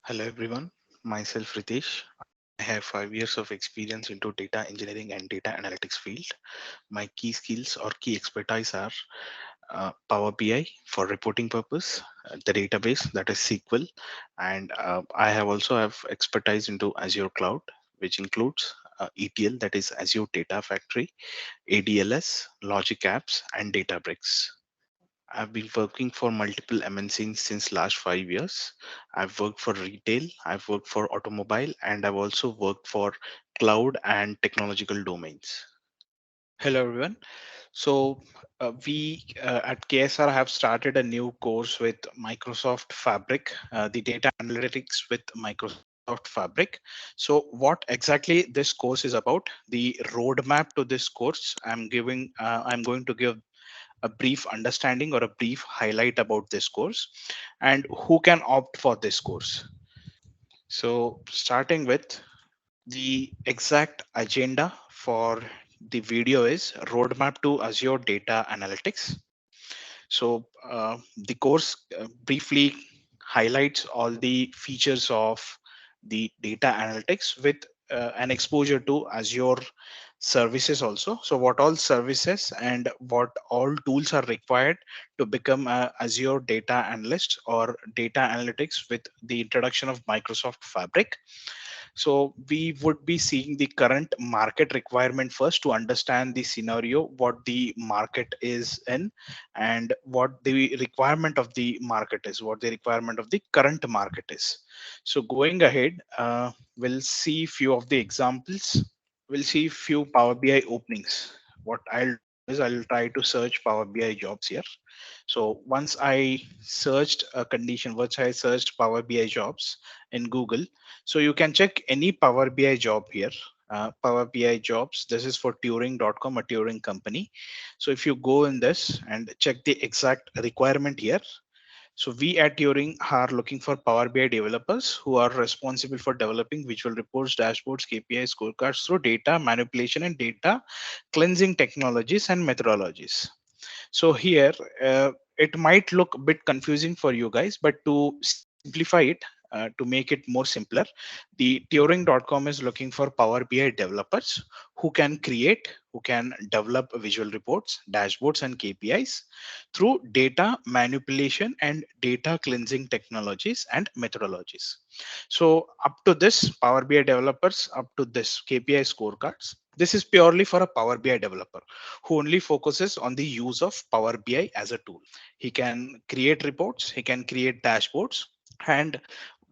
Hello everyone, myself Ritesh. I have 5 years of experience into data engineering and data analytics field. My key skills or key expertise are Power BI for reporting purpose, the database that is SQL, and I have also have expertise into Azure Cloud, which includes ETL, that is Azure Data Factory, ADLS, Logic Apps, and Databricks. I've been working for multiple MNCs since last 5 years. I've worked for retail, I've worked for automobile, and I've also worked for cloud and technological domains. Hello, everyone. We at KSR have started a new course with Microsoft Fabric, the data analytics with Microsoft Fabric. So, what exactly this course is about? The roadmap to this course, I'm going to give a brief understanding or a brief highlight about this course and who can opt for this course. So, starting with the exact agenda for the video is roadmap to Azure Data Analytics. So the course briefly highlights all the features of the data analytics with an exposure to Azure services also. So what all services and what all tools are required to become a Azure data analyst or data analytics with the introduction of Microsoft Fabric. So we would be seeing the current market requirement first to understand the scenario, what the market is in, and what the requirement of the market is, what the requirement of the current market is. So going ahead, we'll see few of the examples. We'll see few Power BI openings. What I'll do is I'll try to search Power BI jobs here. So once I searched a condition, once I searched Power BI jobs in Google, so you can check any Power BI job here. Power BI jobs. This is for Turing.com, a Turing company. So if you go in this and check the exact requirement here, so we at Turing are looking for Power BI developers who are responsible for developing visual reports, dashboards, KPIs, scorecards through data manipulation and data cleansing technologies and methodologies. So here, it might look a bit confusing for you guys, but to simplify it, to make it more simpler, the Turing.com is looking for Power BI developers who can develop visual reports, dashboards, and KPIs through data manipulation and data cleansing technologies and methodologies. So up to this, Power BI developers, up to this KPI scorecards, this is purely for a Power BI developer who only focuses on the use of Power BI as a tool. He can create reports, he can create dashboards, and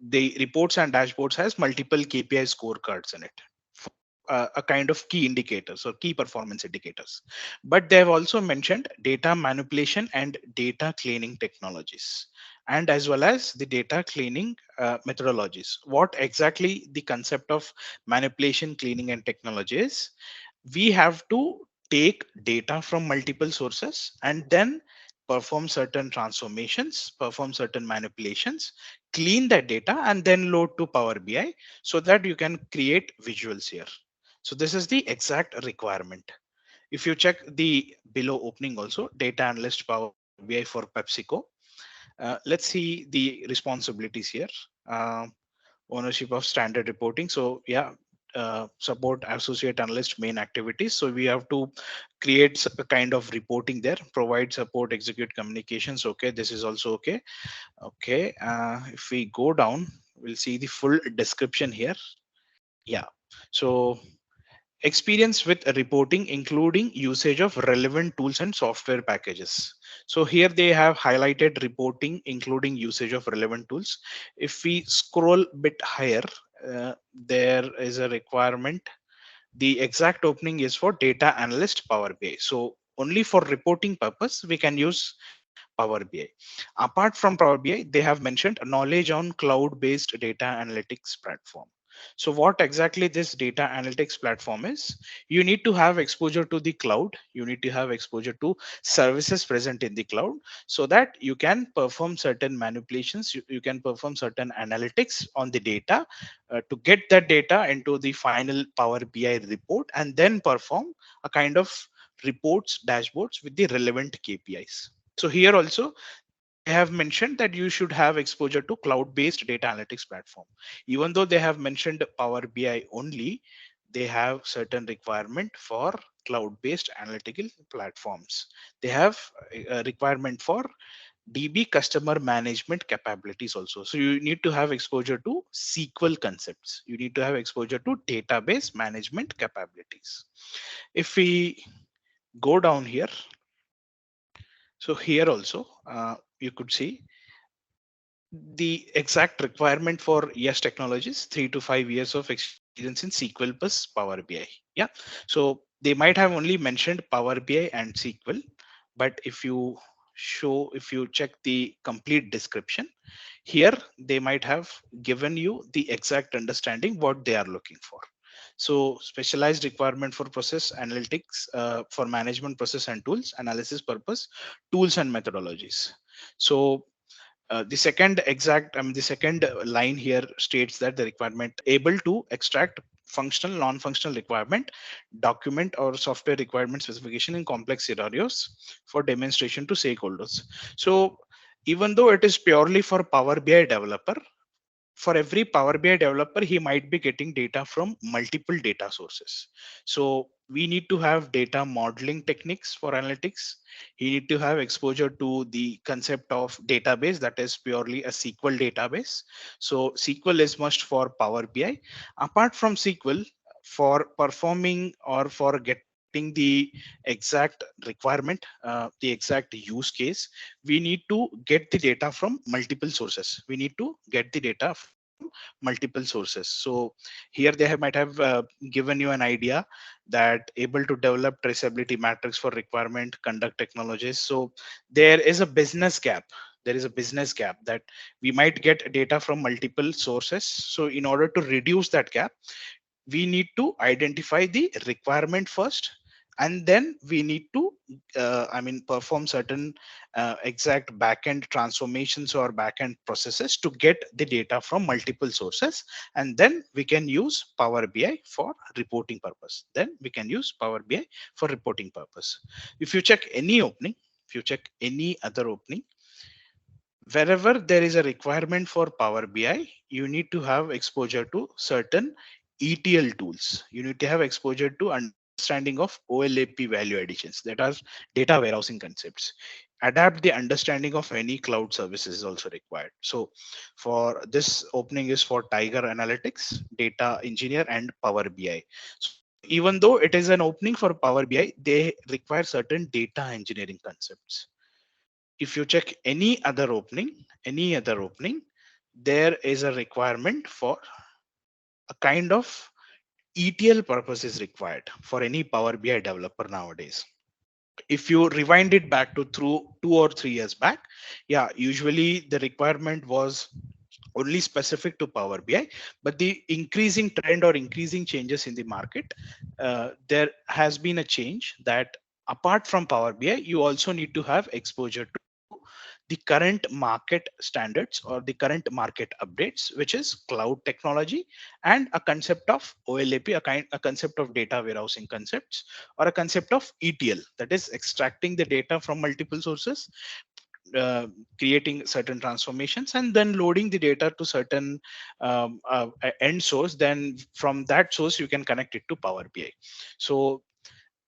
the reports and dashboards has multiple KPI scorecards in it for a kind of key indicators or key performance indicators. But they have also mentioned data manipulation and data cleaning technologies, and as well as the data cleaning methodologies. What exactly the concept of manipulation, cleaning, and technology is? We have to take data from multiple sources and then perform certain transformations, perform certain manipulations, clean that data, and then load to Power BI so that you can create visuals here. So this is the exact requirement. If you check the below opening also, data analyst Power BI for PepsiCo. Let's see the responsibilities here. Uh, Ownership of standard reporting. So yeah, support associate analyst main activities. So we have to create a kind of reporting there, provide support, execute communications. Okay, this is also okay. Okay, if we go down, we'll see the full description here. Yeah. So experience with reporting, including usage of relevant tools and software packages. So here they have highlighted reporting, including usage of relevant tools. If we scroll a bit higher, there is a requirement. The exact opening is for data analyst Power BI. So only for reporting purpose, we can use Power BI. Apart from Power BI, they have mentioned knowledge on cloud-based data analytics platform. So what exactly this data analytics platform is? You need to have exposure to the cloud. You need to have exposure to services present in the cloud so that you can perform certain manipulations. You can perform certain analytics on the data to get that data into the final Power BI report and then perform a kind of reports, dashboards with the relevant KPIs. So here also they have mentioned that you should have exposure to cloud based data analytics platform. Even though they have mentioned Power BI only, they have certain requirement for cloud based analytical platforms. They have a requirement for DB customer management capabilities also. So you need to have exposure to SQL concepts. You need to have exposure to database management capabilities. If we go down here, so here also you could see the exact requirement for yes technologies, 3 to 5 years of experience in SQL plus Power BI. Yeah, so they might have only mentioned Power BI and SQL, but if you check the complete description here, they might have given you the exact understanding what they are looking for. So specialized requirement for process analytics, for management process and tools analysis purpose, tools and methodologies. So the second line here states that the requirement able to extract functional, non-functional requirement, document or software requirement specification in complex scenarios for demonstration to stakeholders. So even though it is purely for Power BI developer, for every Power BI developer, he might be getting data from multiple data sources. So we need to have data modeling techniques for analytics. You need to have exposure to the concept of database, that is purely a SQL database. So SQL is must for Power BI. Apart from SQL, for performing or for getting the exact requirement, the exact use case, we need to get the data from multiple sources. We need to get the data from multiple sources. So here they have, might have given you an idea that able to develop traceability matrix for requirement conduct technologies. So there is a business gap. There is a business gap that we might get data from multiple sources. So in order to reduce that gap, we need to identify the requirement first, and then we need to perform certain exact backend transformations or backend processes to get the data from multiple sources, and then we can use Power BI for reporting purpose. Then we can use Power BI for reporting purpose. If you check any opening, if you check any other opening, wherever there is a requirement for Power BI, you need to have exposure to certain ETL tools. You need to have exposure to understanding of OLAP value additions, that are data warehousing concepts. Adapt the understanding of any cloud services is also required. So for this opening is for Tiger Analytics, Data Engineer and Power BI. So even though it is an opening for Power BI, they require certain data engineering concepts. If you check any other opening, there is a requirement for a kind of ETL purpose is required for any Power BI developer nowadays. If you rewind it back to through 2 or 3 years back, yeah, usually the requirement was only specific to Power BI, but the increasing trend or increasing changes in the market, there has been a change that apart from Power BI, you also need to have exposure to the current market standards or the current market updates, which is cloud technology and a concept of OLAP, a concept of data warehousing concepts, or a concept of ETL, that is extracting the data from multiple sources, uh, creating certain transformations, and then loading the data to certain end source. Then from that source you can connect it to Power BI. So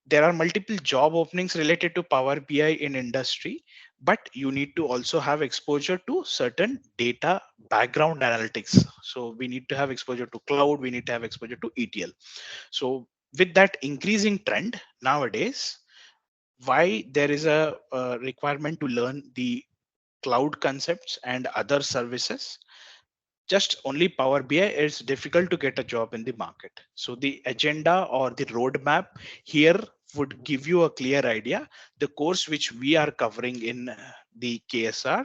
there are multiple job openings related to Power BI in industry, but you need to also have exposure to certain data background analytics. So we need to have exposure to cloud, we need to have exposure to ETL. So with that increasing trend nowadays, why there is a requirement to learn the cloud concepts and other services, just only Power BI, it's difficult to get a job in the market. So the agenda or the roadmap here would give you a clear idea. The course which we are covering in the KSR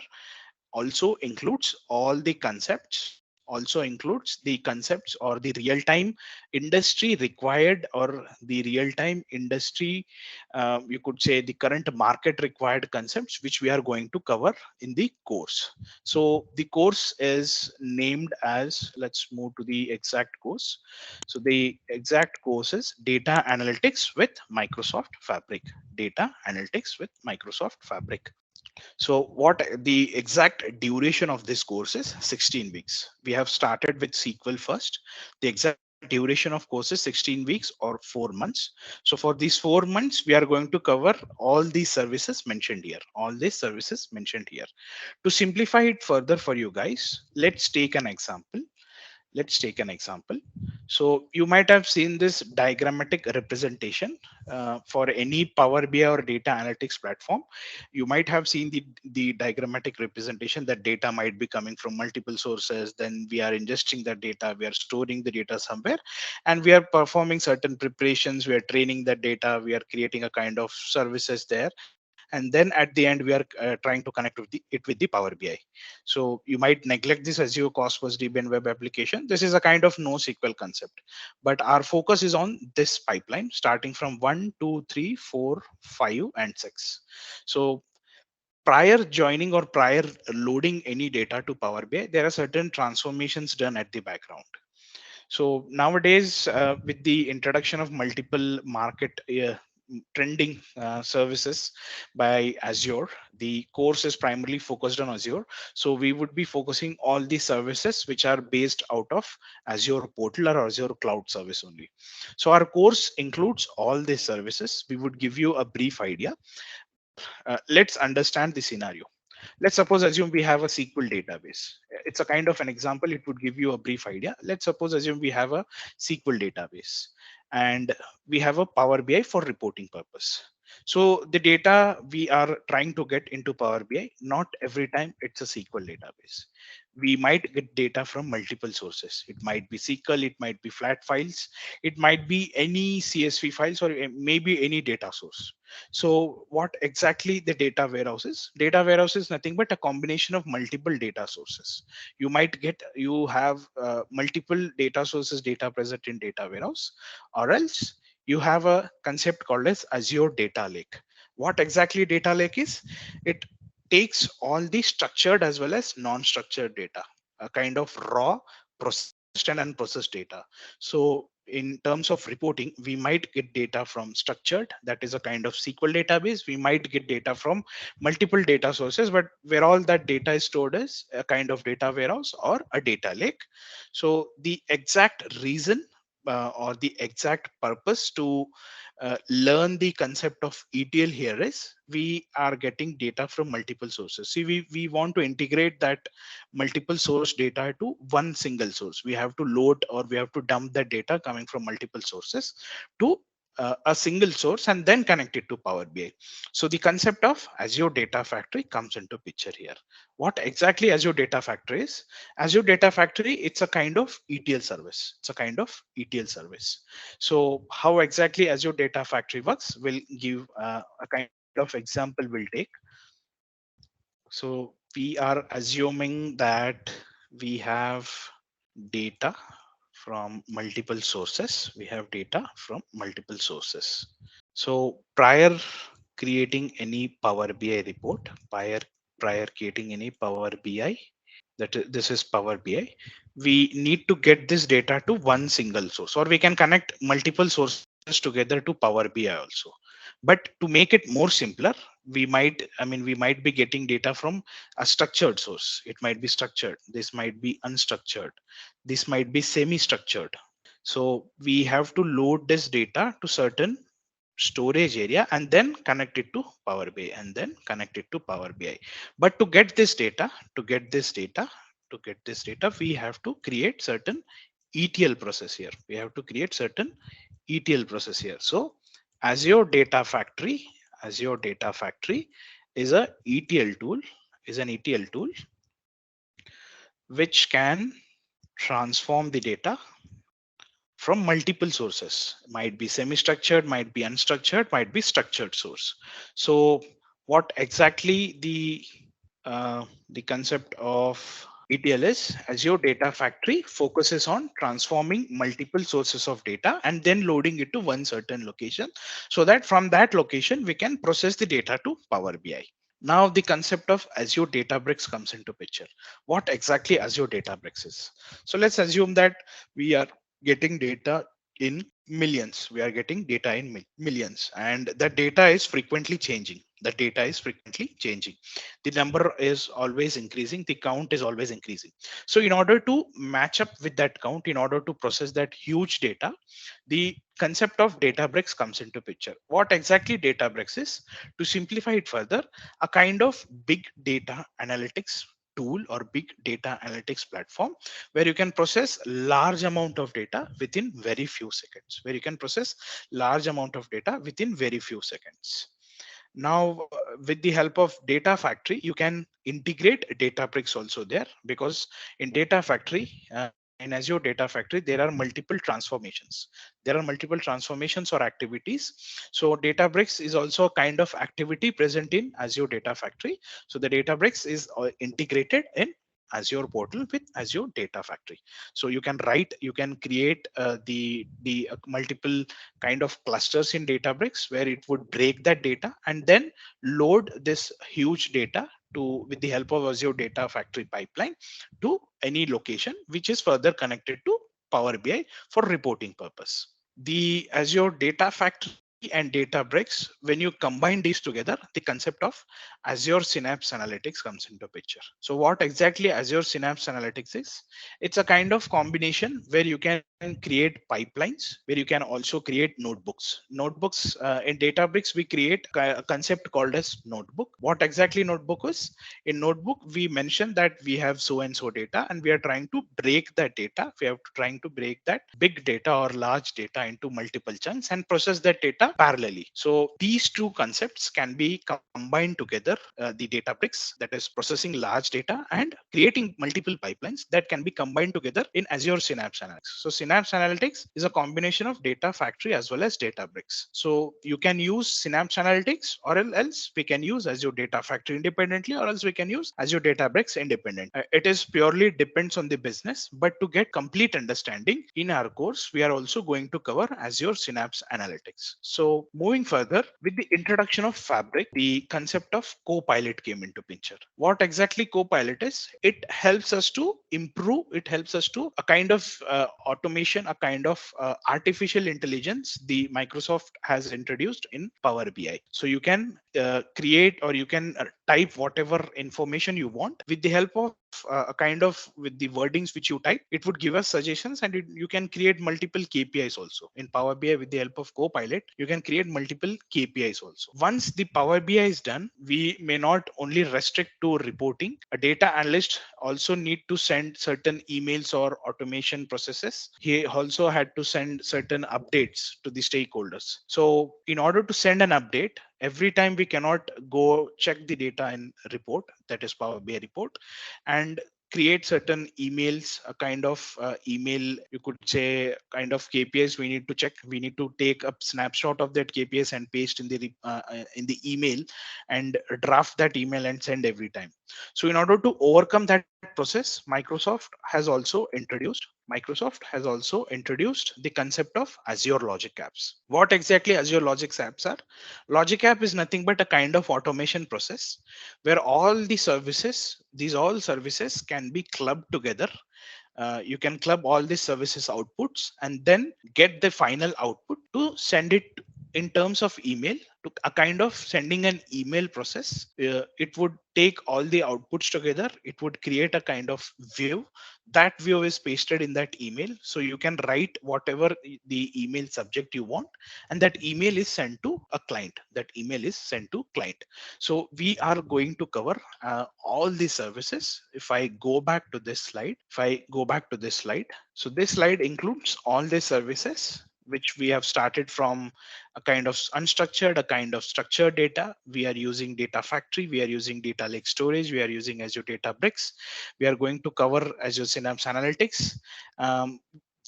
also includes all the concepts, also includes the concepts or the real time industry required, or the real time industry, you could say the current market required concepts which we are going to cover in the course. So the course is named as, let's move to the exact course. So the exact course is Data Analytics with Microsoft Fabric. Data Analytics with Microsoft Fabric. So what the exact duration of this course is 16 weeks. We have started with SQL first. The exact duration of course is 16 weeks or 4 months. So for these 4 months, we are going to cover all these services mentioned here. All these services mentioned here. To simplify it further for you guys, let's take an example. Let's take an example. So you might have seen this diagrammatic representation for any Power BI or data analytics platform. You might have seen the diagrammatic representation that data might be coming from multiple sources. Then we are ingesting the data, we are storing the data somewhere, and we are performing certain preparations. We are training the data, we are creating a kind of services there, and then at the end we are trying to connect with it with the Power BI. So you might neglect this Azure Cosmos DB and web application. This is a kind of NoSQL concept, but our focus is on this pipeline starting from 1, 2, 3, 4, 5, and 6. So prior joining or prior loading any data to Power BI, there are certain transformations done at the background. So nowadays, with the introduction of multiple market trending services by Azure, the course is primarily focused on Azure. So we would be focusing all the services which are based out of Azure portal or Azure cloud service only. So our course includes all these services. We would give you a brief idea, but let's understand the scenario. Let's suppose assume we have a SQL database. It's a kind of an example. It would give you a brief idea. Let's suppose assume we have a SQL database and we have a Power BI for reporting purpose. So the data we are trying to get into Power BI, not every time it's a SQL database. We might get data from multiple sources. It might be SQL, it might be flat files, it might be any CSV files, or maybe any data source. So what exactly the data warehouse is? Data warehouse is nothing but a combination of multiple data sources. You have multiple data sources, data present in data warehouse, or else you have a concept called as Azure Data Lake. What exactly data lake is? It takes all the structured as well as non-structured data, a kind of raw, processed and unprocessed data. So in terms of reporting, we might get data from structured, that is a kind of SQL database. We might get data from multiple data sources, but where all that data is stored is a kind of data warehouse or a data lake. So the exact reason or the exact purpose to learn the concept of ETL here is we are getting data from multiple sources. See, we want to integrate that multiple source data to one single source. We have to load or we have to dump the data coming from multiple sources to a single source and then connect it to Power BI. So the concept of Azure Data Factory comes into picture here. What exactly Azure Data Factory is? Azure Data Factory, it's a kind of ETL service. It's a kind of ETL service. So how exactly Azure Data Factory works, we'll give a kind of example we'll take. So we are assuming that we have data from multiple sources. We have data from multiple sources. So prior creating any Power BI report, prior creating any Power BI, this is Power BI, we need to get this data to one single source, or we can connect multiple sources together to Power BI also. But to make it more simpler, we might be getting data from a structured source. It might be structured. This might be unstructured. This might be semi-structured. So we have to load this data to certain storage area and then connect it to Power BI and then connect it to Power BI. But to get this data, we have to create certain ETL process here. We have to create certain ETL process here. So Azure Data Factory is a ETL tool, is an ETL tool which can transform the data from multiple sources. Might be semi-structured, might be unstructured, might be structured source. So what exactly the concept of ETL is? Azure Data Factory focuses on transforming multiple sources of data and then loading it to one certain location, so that from that location we can process the data to Power BI. Now the concept of Azure Databricks comes into picture. What exactly Azure Databricks is? So let's assume that we are getting data in millions. We are getting data in millions, and that data is frequently changing. The data is frequently changing. The number is always increasing. The count is always increasing. So in order to match up with that count, in order to process that huge data, the concept of Databricks comes into picture. What exactly Databricks is? To simplify it further, a kind of big data analytics tool or big data analytics platform where you can process large amount of data within very few seconds, where you can process large amount of data within very few seconds. Now, with the help of Data Factory, you can integrate Databricks also there, because in Data Factory, in Azure Data Factory, there are multiple transformations. There are multiple transformations or activities. So Databricks is also a kind of activity present in Azure Data Factory. So the Databricks is integrated in Azure portal with Azure Data Factory. So you can write, you can create the multiple kind of clusters in Databricks where it would break that data and then load this huge data to, with the help of Azure Data Factory pipeline, to any location which is further connected to Power BI for reporting purpose. The Azure Data Factory and Databricks, when you combine these together, the concept of Azure Synapse Analytics comes into picture. So what exactly Azure Synapse Analytics is? It's a kind of combination where you can create pipelines, where you can also create notebooks. Notebooks in Databricks, we create a concept called as notebook. What exactly notebook is? In notebook, we mention that we have so and so data and we are trying to break that data. We are trying to break that big data or large data into multiple chunks and process that data parallelly. So these two concepts can be combined together, the Databricks, that is processing large data, and creating multiple pipelines that can be combined together in Azure Synapse Analytics. So Synapse Analytics is a combination of Data Factory as well as Databricks. So you can use Synapse Analytics, or else we can use Azure Data Factory independently, or else we can use Azure Databricks independent. It is purely depends on the business, but to get complete understanding in our course, we are also going to cover Azure Synapse Analytics. So moving further, with the introduction of Fabric, the concept of Copilot came into picture. What exactly Copilot is? It helps us to improve, it helps us to a kind of automation, a kind of artificial intelligence the Microsoft has introduced in Power BI. So you can create, or you can type whatever information you want with the help of a kind of, with the wordings which you type, it would give us suggestions, and you can create multiple KPIs also in Power BI. With the help of Copilot, you can create multiple KPIs also. Once the Power BI is done, we may not only restrict to reporting. A data analyst also need to send certain emails or automation processes. He also had to send certain updates to the stakeholders. So in order to send an update, every time we cannot go check the data in report, that is Power BI report, and create certain emails, a kind of email, you could say, kind of KPIs we need to check. We need to take a snapshot of that KPIs and paste in the email, and draft that email and send every time. So in order to overcome that process, Microsoft has also introduced the concept of Azure Logic Apps. What exactly Azure Logic Apps are? Logic App is nothing but a kind of automation process where all the services, these all services can be clubbed together. You can club all these services outputs and then get the final output to send it in terms of email, to a kind of sending an email process. It would take all the outputs together, it would create a kind of view. That view is pasted in that email, so you can write whatever the email subject you want, and that email is sent to a client. That email is sent to client. So we are going to cover all these services. If I go back to this slide, so this slide includes all the services which we have started from a kind of unstructured, a kind of structured data. We are using Data Factory, we are using Data Lake Storage, we are using Azure Databricks. We are going to cover Azure Synapse Analytics.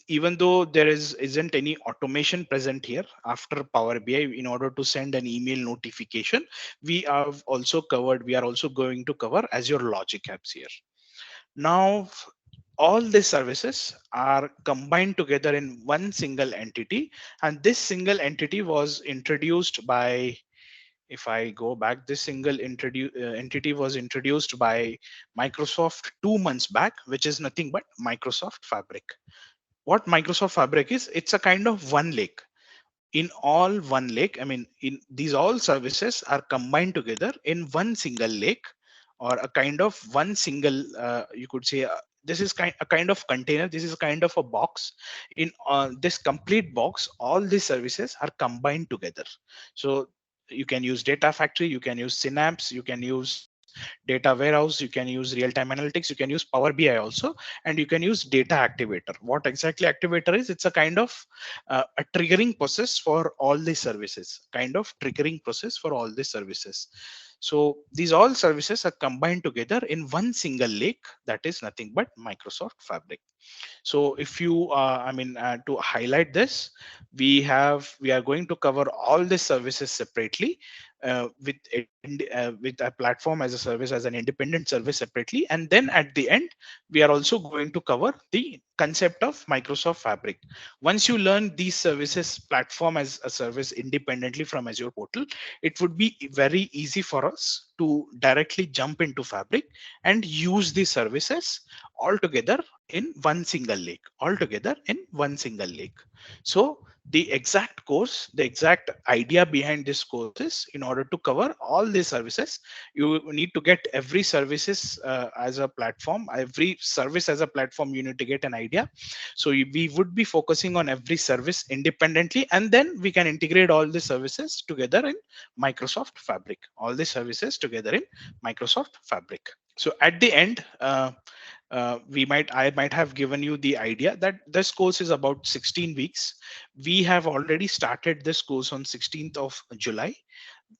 Even though there isn't any automation present here after Power BI, in order to send an email notification, we are also going to cover Azure Logic Apps here. Now, all these services are combined together in one single entity, and this single entity was introduced by, if I go back, this single entity was introduced by Microsoft 2 months back, which is nothing but Microsoft Fabric. What Microsoft Fabric is? It's a kind of one lake. in all one lake. I mean, in these all services are combined together in one single lake, or a kind of one single, you could say, this is a kind of container. This is a kind of a box. In this complete box, all these services are combined together. So you can use data factory, you can use synapse, you can use data warehouse, you can use real-time analytics, you can use Power BI also, and you can use data activator. What exactly activator is? It's a kind of a triggering process for all these services, kind of triggering process for all these services. So these all services are combined together in one single lake, that is nothing but Microsoft Fabric. So if you to highlight this, we are going to cover all the services separately, with a platform as a service, as an independent service separately, and then at the end we are also going to cover the concept of Microsoft Fabric. Once you learn these services platform as a service independently from Azure portal, it would be very easy for us to directly jump into Fabric and use these services all together in one single lake, all together in one single lake. So the exact course, the exact idea behind this course is, in order to cover all these services, you need to get every services as a platform, every service as a platform. You need to get an idea. So we would be focusing on every service independently, and then we can integrate all the services together in Microsoft Fabric. All the services together in Microsoft Fabric. So at the end, I might have given you the idea that this course is about 16 weeks. We have already started this course on 16th of July.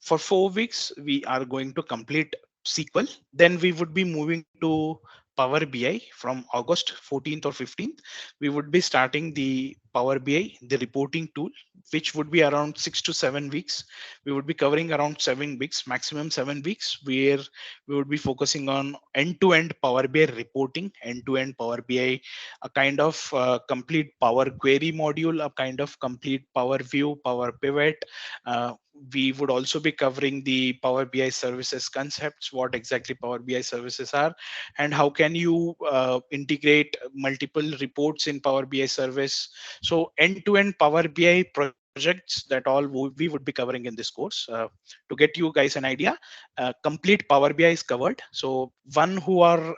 For 4 weeks we are going to complete SQL. Then we would be moving to Power BI from August 14th or 15th. We would be starting the Power BI, the reporting tool, which would be around 6 to 7 weeks. We would be covering around 7 weeks, maximum 7 weeks, where we would be focusing on end-to-end Power BI reporting, end-to-end Power BI, a kind of complete Power Query module, a kind of complete Power View, Power Pivot. Uh, we would also be covering the Power BI services concepts, what exactly Power BI services are, and how can you integrate multiple reports in Power BI service. So end-to-end Power BI projects, that all we would be covering in this course. To get you guys an idea, complete Power BI is covered. So one who are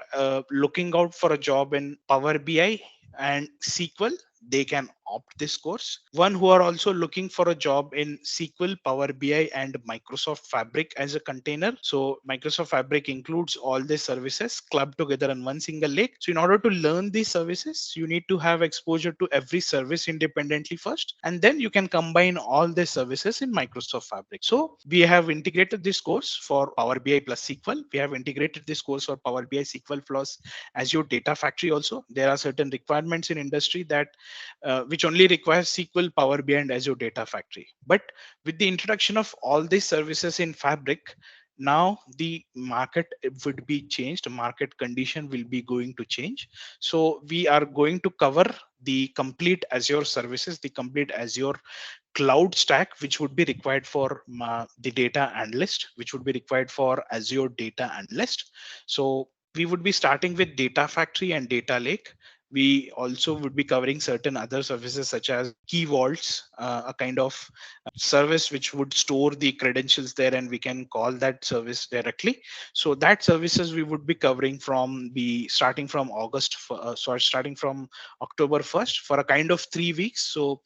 looking out for a job in Power BI and SQL, they can opt this course. One who are also looking for a job in SQL, Power BI, and Microsoft Fabric as a container. So Microsoft Fabric includes all these services clubbed together in one single lake. So in order to learn these services, you need to have exposure to every service independently first, and then you can combine all the services in Microsoft Fabric. So we have integrated this course for Power BI plus SQL. We have integrated this course for Power BI SQL plus Azure Data Factory also. There are certain requirements in industry that which only requires SQL, Power BI, and Azure Data Factory. But with the introduction of all these services in Fabric, now the market would be changed. Market condition will be going to change. So we are going to cover the complete Azure services, the complete Azure cloud stack, which would be required for the data analyst, which would be required for Azure data analyst. So we would be starting with data factory and data lake. We also would be covering certain other services such as key vaults, a kind of service which would store the credentials there, and we can call that service directly. So that services we would be covering from the starting from starting from October 1st for a kind of 3 weeks. So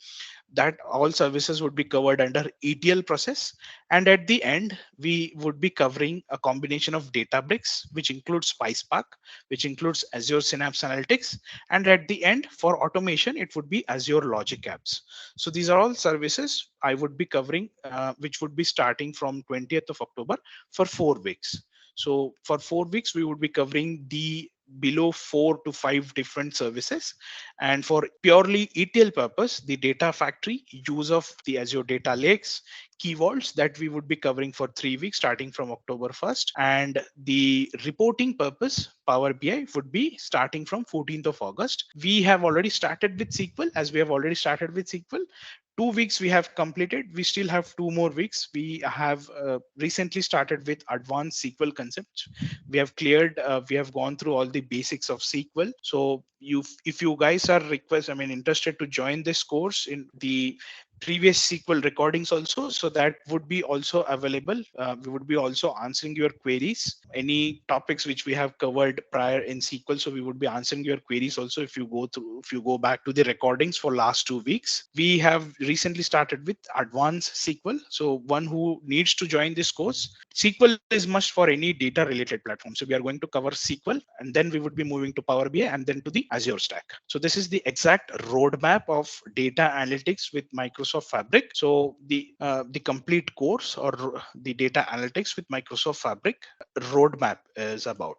that all services would be covered under ETL process. And at the end, we would be covering a combination of Databricks, which includes PySpark, which includes Azure Synapse Analytics. And at the end, for automation, it would be Azure Logic Apps. So these are all services I would be covering, which would be starting from 20th of October for 4 weeks. So for 4 weeks, we would be covering the below 4 to 5 different services. And for purely ETL purpose, the data factory, use of the Azure data lakes, key vaults, that we would be covering for 3 weeks starting from October 1st. And the reporting purpose, Power BI, would be starting from 14th of August. We have already started with SQL. As we have already started with SQL, 2 weeks we have completed. We still have 2 more weeks. We have recently started with advanced SQL concepts. We have cleared, we have gone through all the basics of SQL. So if you guys are interested to join this course, in the previous SQL recordings also. So that would be also available. We would be also answering your queries, any topics which we have covered prior in SQL. So we would be answering your queries also. If you go back to the recordings for last 2 weeks, we have recently started with advanced SQL. So one who needs to join this course, SQL is must for any data related platform. So we are going to cover SQL, and then we would be moving to Power BI and then to the Azure stack. So this is the exact roadmap of data analytics with Microsoft Fabric. So the complete course or the data analytics with Microsoft Fabric roadmap is about.